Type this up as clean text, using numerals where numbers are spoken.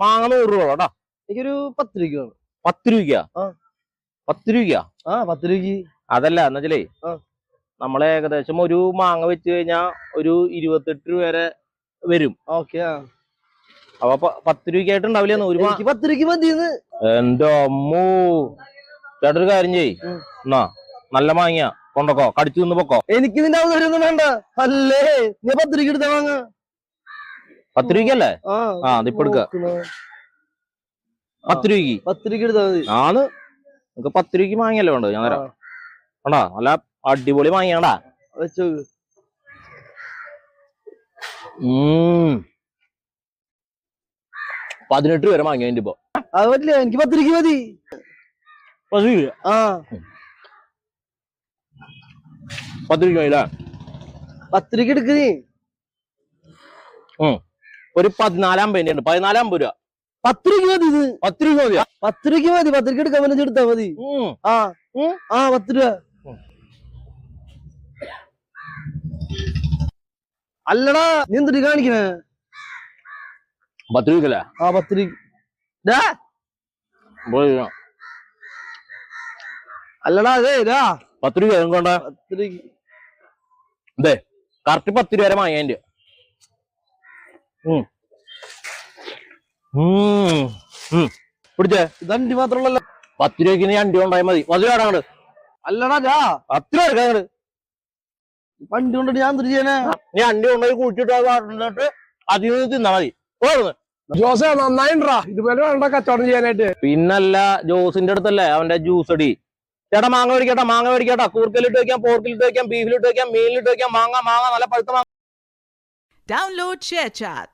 മാങ്ങ 100 രൂപ കേട്ടോ. എനിക്കൊരു 10 രൂപ. 10 രൂപയ്ക്കാ? 10 രൂപയ്ക്കാ? 10 രൂപയ്ക്ക്. അതല്ല എന്നുവെച്ചാലേ നമ്മള് ഏകദേശം ഒരു മാങ്ങ വെച്ച് കഴിഞ്ഞാ ഒരു 28 രൂപ വരെ വരും. ഓക്കെ. അപ്പൊ 10 രൂപയ്ക്കായിട്ട് ഉണ്ടാവില്ലേ? 10 രൂപയ്ക്ക് മതിയെന്ന്. എന്റെ അമ്മൂ, ചേട്ടൊരു കാര്യം ചെയ്, എന്നാ നല്ല മാങ്ങിയ കൊണ്ടോക്കോ, കടിച്ചു നിന്ന് പൊക്കോ. എനിക്ക് നിന്റെ അവസരം വേണ്ട. അല്ലേ നീ 10 രൂപയ്ക്ക് എടുത്താ വാങ്ങ. 10 രൂപയ്ക്കല്ലേ? അതിപ്പോ എടുക്ക. 10 രൂപയ്ക്ക് 10 രൂപയ്ക്ക് എടുത്താ മതി. ആണ്, നമുക്ക് 10 രൂപയ്ക്ക് മാങ്ങിയല്ലേ വേണ്ടത്. ഞാൻ തരാം. കണ്ടാ നല്ല അടിപൊളി മാങ്ങിയാണ്ടാ. വെച്ചോ. 18 വരെ മാങ്ങിയ ഇപ്പൊ. അത് പറ്റില്ല, എനിക്ക് 10 രൂപയ്ക്ക് മതി. 10 രൂപ? 10 രൂപ 10 രൂപയ്ക്ക് എടുക്ക് നീ. ഒരു 14.50 ഉണ്ട്. 14.50 രൂപ. 10 രൂപയ്ക്ക് മതി ഇത്. 10 രൂപ മതിയാ? 10 രൂപയ്ക്ക് മതി. 10 രൂപയ്ക്ക് എടുക്കാൻ പറ്റുന്ന എടുത്താ മതി. 10 രൂപ. അല്ലടാ നീ എന്തിട്ട് കാണിക്കണേ? 10 രൂപല്ലേ? 10 രൂപ. അല്ലടാ അതെ 10 രൂപ കൊണ്ട. 10 രൂപ. അതെ കറക്റ്റ് 10 രൂപ വരെ വാങ്ങിയ. പിടിച്ചേ. ഇതണ്ടി മാത്രമല്ല. 10 രൂപയ്ക്ക് നീ അണ്ടി കൊണ്ടായി മതി. 10 രൂപ അങ്ങോട്ട്. അല്ലടാ 10 രൂപ എടുക്കാ. വണ്ടി കൊണ്ടിട്ട് ഞാൻ എന്ത് ചെയ്യാനാ? നീ അണ്ടി കൊണ്ടുപോയി കുടിച്ചിട്ട് അതിൽ നിന്ന് തിന്നാ മതി. ജോസേ നന്നായിട്ടാ, ഇതുപോലെ വേണ്ട കച്ചവടം ചെയ്യാനായിട്ട്. പിന്നല്ല, ജോസിന്റെ അടുത്തല്ലേ അവന്റെ ജ്യൂസ് അടി. ചേട്ടാ മാങ്ങ മേടിക്കട്ടാ, മാങ്ങ മേടിക്കട്ടാ. കൂർക്കലിട്ട് വെക്കാം, പോർക്കിലിട്ട് വെക്കാം, ബീഫിലിട്ട് വെക്കാം, മീനിലിട്ട് വെക്കാം. മാങ്ങ നല്ല പഴുത്ത മാങ്ങ. Download ShareChat.